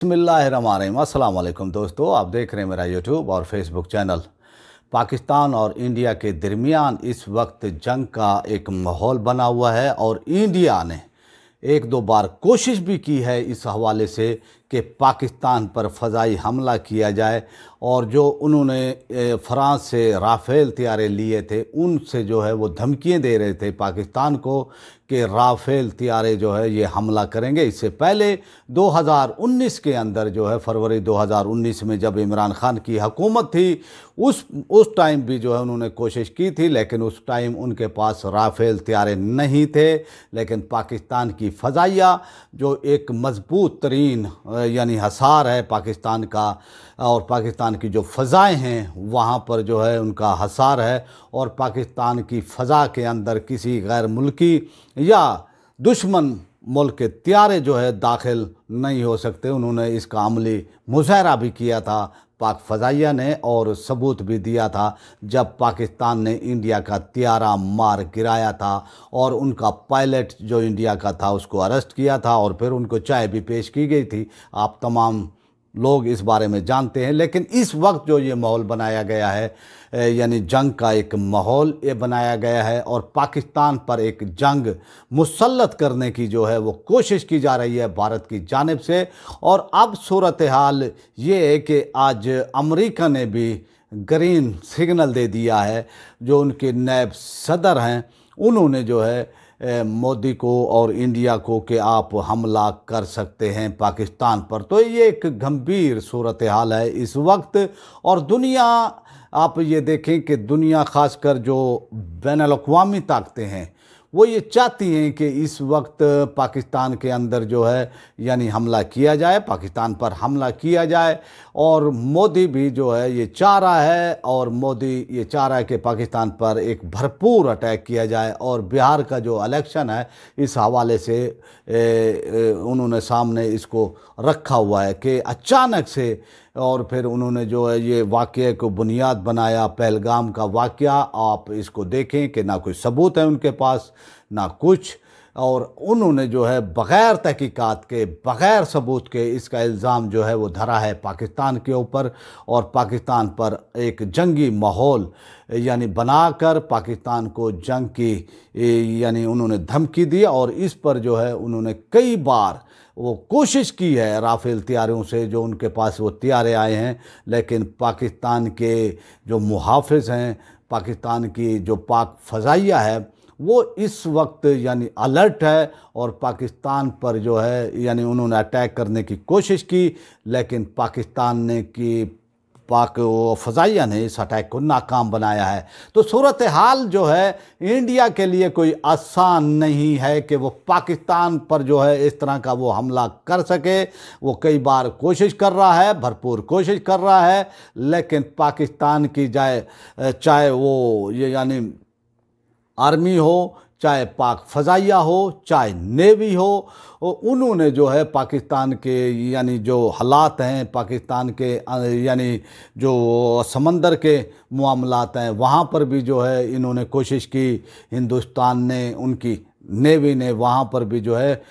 बिस्मिल्लाहिर्रहमानिर्रहीम। अस्सलाम वालेकुम दोस्तों, आप देख रहे हैं मेरा यूट्यूब और फेसबुक चैनल। पाकिस्तान और इंडिया के दरमियान इस वक्त जंग का एक माहौल बना हुआ है और इंडिया ने एक दो बार कोशिश भी की है इस हवाले से कि पाकिस्तान पर फ़ज़ाई हमला किया जाए, और जो उन्होंने फ्रांस से राफ़ेल तैयारे लिए थे उनसे जो है वो धमकियाँ दे रहे थे पाकिस्तान को कि राफ़ेल तैयारे जो है ये हमला करेंगे। इससे पहले 2019 के अंदर जो है फरवरी 2019 में जब इमरान खान की हुकूमत थी उस टाइम भी जो है उन्होंने कोशिश की थी, लेकिन उस टाइम उनके पास राफ़ेल तैयारे नहीं थे। लेकिन पाकिस्तान की फ़ज़ाइया जो एक मजबूत तरीन यानी हसार है पाकिस्तान का, और पाकिस्तान की जो फ़ज़ाएँ हैं वहाँ पर जो है उनका हसार है, और पाकिस्तान की फ़ज़ा के अंदर किसी गैर मुल्की या दुश्मन मुल्क के तैयारे जो है दाखिल नहीं हो सकते। उन्होंने इसका अमली मुज़ाहरा भी किया था पाक फ़ज़ाइया ने, और सबूत भी दिया था जब पाकिस्तान ने इंडिया का तैयारा मार गिराया था और उनका पायलट जो इंडिया का था उसको अरेस्ट किया था, और फिर उनको चाय भी पेश की गई थी। आप तमाम लोग इस बारे में जानते हैं। लेकिन इस वक्त जो ये माहौल बनाया गया है, यानी जंग का एक माहौल ये बनाया गया है और पाकिस्तान पर एक जंग मुसल्लत करने की जो है वो कोशिश की जा रही है भारत की जानिब से। और अब सूरत हाल ये है कि आज अमेरिका ने भी ग्रीन सिग्नल दे दिया है। जो उनके नायब सदर हैं उन्होंने जो है मोदी को और इंडिया को कि आप हमला कर सकते हैं पाकिस्तान पर। तो ये एक गंभीर सूरत हाल है इस वक्त। और दुनिया, आप ये देखें कि दुनिया ख़ासकर जो बैनुल-अक़वामी ताकतें हैं वो ये चाहती हैं कि इस वक्त पाकिस्तान के अंदर जो है यानी हमला किया जाए, पाकिस्तान पर हमला किया जाए। और मोदी भी जो है ये चाह रहा है, और मोदी ये चाह रहा है कि पाकिस्तान पर एक भरपूर अटैक किया जाए। और बिहार का जो इलेक्शन है इस हवाले से उन्होंने सामने इसको रखा हुआ है कि अचानक से, और फिर उन्होंने जो है ये वाक़ये को बुनियाद बनाया पहलगाम का वाक़या। आप इसको देखें कि ना कोई सबूत है उनके पास ना कुछ, और उन्होंने जो है बग़ैर तहकीकात के बग़ैर सबूत के इसका इल्ज़ाम जो है वो धरा है पाकिस्तान के ऊपर, और पाकिस्तान पर एक जंगी माहौल यानी बनाकर पाकिस्तान को जंग की यानी उन्होंने धमकी दी। और इस पर जो है उन्होंने कई बार वो कोशिश की है राफ़ेल तैयारों से जो उनके पास वो तैयारे आए हैं, लेकिन पाकिस्तान के जो मुहाफ़िज़ हैं, पाकिस्तान की जो पाक फ़ज़ाइया है वो इस वक्त यानी अलर्ट है, और पाकिस्तान पर जो है यानी उन्होंने अटैक करने की कोशिश की, लेकिन पाकिस्तान ने की पाक फ़ज़ाइया ने इस अटैक को नाकाम बनाया है। तो सूरत हाल जो है इंडिया के लिए कोई आसान नहीं है कि वो पाकिस्तान पर जो है इस तरह का वो हमला कर सके। वो कई बार कोशिश कर रहा है, भरपूर कोशिश कर रहा है, लेकिन पाकिस्तान की चाहे वो ये यानी आर्मी हो, चाहे पाक फ़ज़ाइया हो, चाहे नेवी हो, उन्होंने जो है पाकिस्तान के यानी जो हालात हैं, पाकिस्तान के यानी जो समंदर के मामलात हैं वहाँ पर भी जो है इन्होंने कोशिश की। हिंदुस्तान ने, उनकी नेवी ने वहाँ पर भी जो है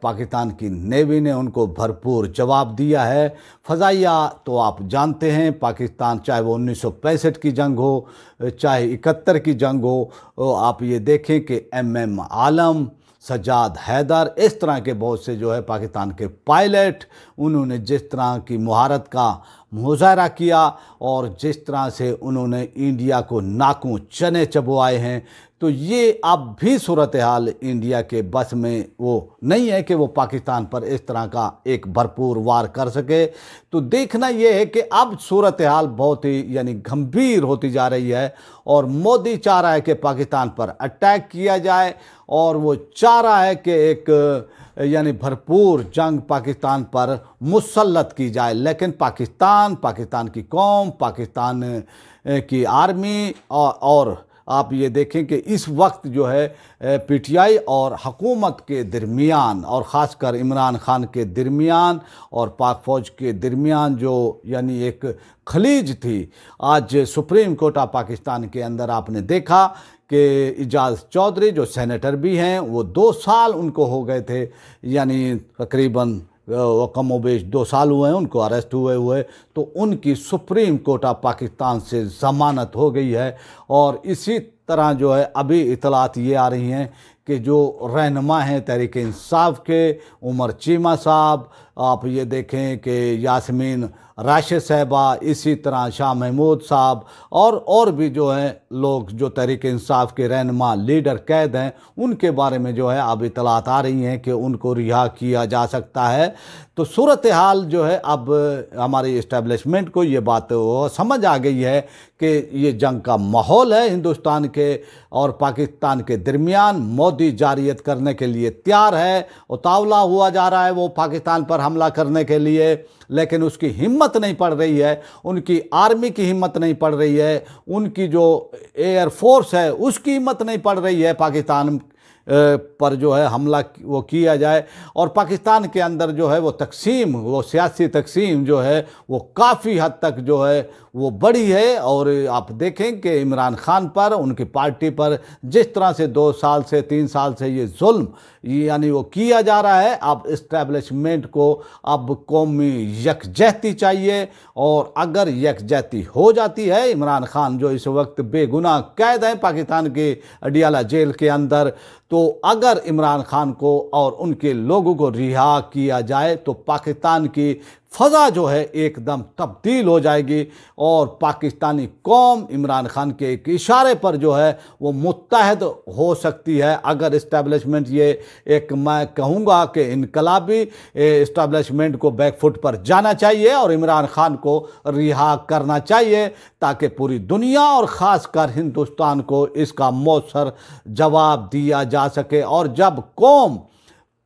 पाकिस्तान की नेवी ने उनको भरपूर जवाब दिया है। फ़ज़ाइया तो आप जानते हैं पाकिस्तान, चाहे वो 1965 की जंग हो चाहे 71 की जंग हो, आप ये देखें कि MM आलम, सज्जाद हैदर, इस तरह के बहुत से जो है पाकिस्तान के पायलट, उन्होंने जिस तरह की महारत का मुज़ाहरा किया और जिस तरह से उन्होंने इंडिया को नाकों चने चबवाए हैं, तो ये अब भी सूरत हाल इंडिया के बस में वो नहीं है कि वो पाकिस्तान पर इस तरह का एक भरपूर वार कर सके। तो देखना ये है कि अब सूरत हाल बहुत ही यानी गंभीर होती जा रही है, और मोदी चाह रहा है कि पाकिस्तान पर अटैक किया जाए, और वो चाह रहा है कि एक यानी भरपूर जंग पाकिस्तान पर मुसल्लत की जाए। लेकिन पाकिस्तान की कौम, पाकिस्तान की आर्मी, और आप ये देखें कि इस वक्त जो है PTI और हुकूमत के दरमियान, और ख़ासकर इमरान खान के दरमियान और पाक फ़ौज के दरमियान जो यानी एक खलीज थी, आज सुप्रीम कोर्ट ऑफ पाकिस्तान के अंदर आपने देखा कि एजाज़ चौधरी जो सेनेटर भी हैं, वो 2 साल उनको हो गए थे, यानी तकरीबन वो कमोबेश 2 साल हुए हैं उनको अरेस्ट हुए हुए, तो उनकी सुप्रीम कोर्ट ऑफ पाकिस्तान से ज़मानत हो गई है। और इसी तरह जो है अभी इतलात ये आ रही हैं कि जो रहनुमा हैं तहरीक इंसाफ के, उमर चीमा साहब, आप ये देखें कि यास्मीन राशिद साहबा, इसी तरह शाह महमूद साहब और भी जो हैं लोग जो तहरीक इंसाफ के रहनुमा लीडर कैद हैं, उनके बारे में जो है अब इतलात आ रही हैं कि उनको रिहा किया जा सकता है। तो सूरत हाल जो है अब हमारी इस्टेब्लिशमेंट को ये बात समझ आ गई है कि ये जंग का माहौल है हिंदुस्तान के और पाकिस्तान के दरमियान। मोदी जारियत करने के लिए तैयार है, उतावला हुआ जा रहा है वो पाकिस्तान पर हमला करने के लिए, लेकिन उसकी हिम्मत नहीं पड़ रही है, उनकी आर्मी की हिम्मत नहीं पड़ रही है, उनकी जो एयर फोर्स है उसकी हिम्मत नहीं पड़ रही है पाकिस्तान पर जो है हमला वो किया जाए। और पाकिस्तान के अंदर जो है वो तकसीम, वो सियासी तकसीम जो है वो काफ़ी हद तक जो है वो बड़ी है। और आप देखें कि इमरान खान पर, उनकी पार्टी पर जिस तरह से 2 साल से 3 साल से ये जुल्म यानी वो किया जा रहा है, अब इस्टेब्लिशमेंट को अब कौमी यकजहती चाहिए। और अगर यकजहती हो जाती है, इमरान खान जो इस वक्त बेगुनाह कैद हैं पाकिस्तान के अडियाला जेल के अंदर, तो अगर इमरान खान को और उनके लोगों को रिहा किया जाए तो पाकिस्तान की फ़ज़ा जो है एकदम तब्दील हो जाएगी और पाकिस्तानी कौम इमरान खान के एक इशारे पर जो है वो मुत्तहद हो सकती है। अगर इस्टेब्लिशमेंट ये एक, मैं कहूँगा कि इनकलाबी इस्टेब्लिशमेंट को बैकफुट पर जाना चाहिए और इमरान खान को रिहा करना चाहिए, ताकि पूरी दुनिया और ख़ास कर हिंदुस्तान को इसका मौसर जवाब दिया जा सके। और जब कौम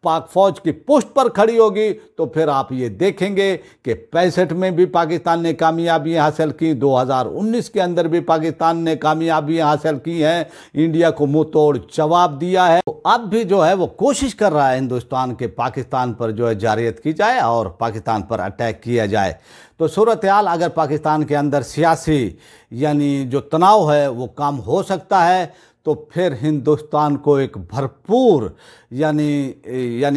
पाक फौज की पुष्ट पर खड़ी होगी तो फिर आप ये देखेंगे कि 65 में भी पाकिस्तान ने कामयाबियां हासिल की, 2019 के अंदर भी पाकिस्तान ने कामयाबियां हासिल की हैं, इंडिया को मुंह तोड़ जवाब दिया है। तो अब भी जो है वो कोशिश कर रहा है हिंदुस्तान के पाकिस्तान पर जो है जारियत की जाए और पाकिस्तान पर अटैक किया जाए। तो सूरत हाल अगर पाकिस्तान के अंदर सियासी यानी जो तनाव है वो कम हो सकता है, तो फिर हिंदुस्तान को एक भरपूर यानी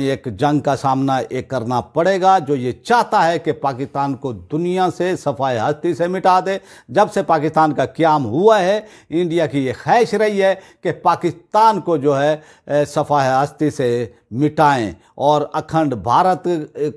एक जंग का सामना एक करना पड़ेगा, जो ये चाहता है कि पाकिस्तान को दुनिया से सफ़ाए हस्ती से मिटा दे। जब से पाकिस्तान का क़याम हुआ है, इंडिया की ये ख्वाहिश रही है कि पाकिस्तान को जो है सफ़ाए हस्ती से मिटाएं और अखंड भारत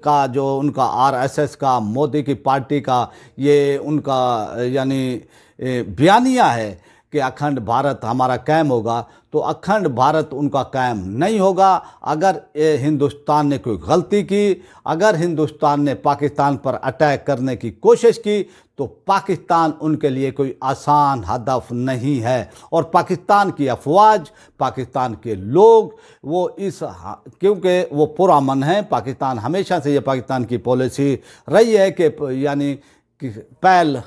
का जो उनका RSS का, मोदी की पार्टी का ये उनका यानी बयानिया है कि अखंड भारत हमारा कायम होगा, तो अखंड भारत उनका कायम नहीं होगा। अगर हिंदुस्तान ने कोई गलती की, अगर हिंदुस्तान ने पाकिस्तान पर अटैक करने की कोशिश की, तो पाकिस्तान उनके लिए कोई आसान हदफ नहीं है। और पाकिस्तान की अफवाज, पाकिस्तान के लोग वो क्योंकि वो पुरअमन है, पाकिस्तान हमेशा से ये पाकिस्तान की पॉलिसी रही है कि यानी कि पहल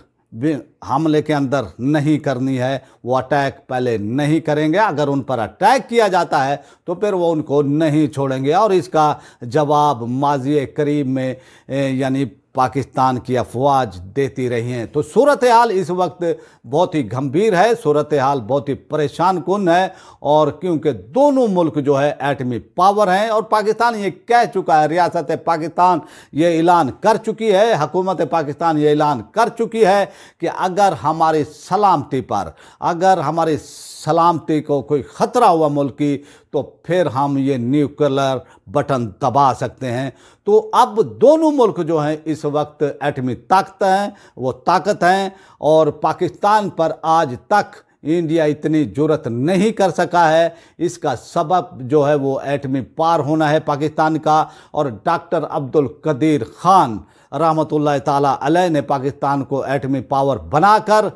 हमले के अंदर नहीं करनी है, वो अटैक पहले नहीं करेंगे। अगर उन पर अटैक किया जाता है तो फिर वो उनको नहीं छोड़ेंगे। और इसका जवाब माज़ी करीब में यानी पाकिस्तान की अफवाज देती रही हैं। तो सूरत हाल इस वक्त बहुत ही गंभीर है, सूरत हाल बहुत ही परेशान कुन है। और क्योंकि दोनों मुल्क जो है एटमी पावर हैं और पाकिस्तान ये कह चुका है, रियासत पाकिस्तान ये ऐलान कर चुकी है, हुकूमत पाकिस्तान ये ऐलान कर चुकी है कि अगर हमारी सलामती पर, अगर हमारी सलामती को कोई ख़तरा हुआ मुल्क की, तो फिर हम ये न्यूक्लियर बटन दबा सकते हैं। तो अब दोनों मुल्क जो हैं इस वक्त एटमी ताकत हैं और पाकिस्तान पर आज तक इंडिया इतनी जुर्रत नहीं कर सका है। इसका सबब जो है वो एटमी पार होना है पाकिस्तान का। और डॉक्टर अब्दुल कदीर खान रहमतुल्लाह ताला अलैह ने पाकिस्तान को एटमी पावर बनाकर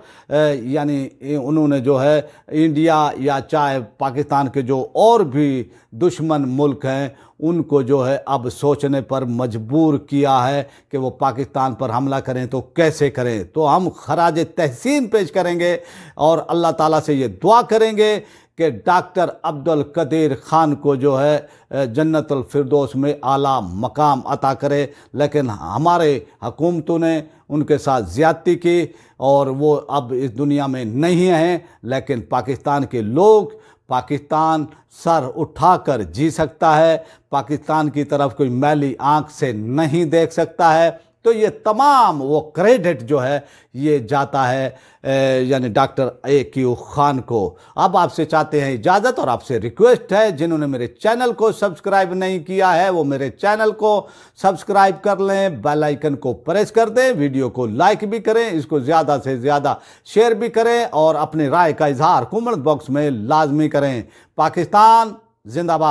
यानी उन्होंने जो है इंडिया या चाहे पाकिस्तान के जो और भी दुश्मन मुल्क हैं उनको जो है अब सोचने पर मजबूर किया है कि वो पाकिस्तान पर हमला करें तो कैसे करें। तो हम खराज तहसीन पेश करेंगे और अल्लाह ताला से ये दुआ करेंगे कि डॉक्टर अब्दुल कदीर खान को जो है जन्नतुल फिरदौस में आला मकाम अता करे। लेकिन हमारे हुकूमतों ने उनके साथ ज़्यादती की और वो अब इस दुनिया में नहीं हैं। लेकिन पाकिस्तान के लोग, पाकिस्तान सर उठाकर जी सकता है, पाकिस्तान की तरफ कोई मैली आंख से नहीं देख सकता है। तो ये तमाम वो क्रेडिट जो है ये जाता है यानी डॉक्टर AQ खान को। अब आपसे चाहते हैं इजाज़त और आपसे रिक्वेस्ट है, जिन्होंने मेरे चैनल को सब्सक्राइब नहीं किया है वो मेरे चैनल को सब्सक्राइब कर लें, बेल आइकन को प्रेस कर दें, वीडियो को लाइक भी करें, इसको ज़्यादा से ज़्यादा शेयर भी करें और अपनी राय का इजहार कमेंट बॉक्स में लाजमी करें। पाकिस्तान जिंदाबाद।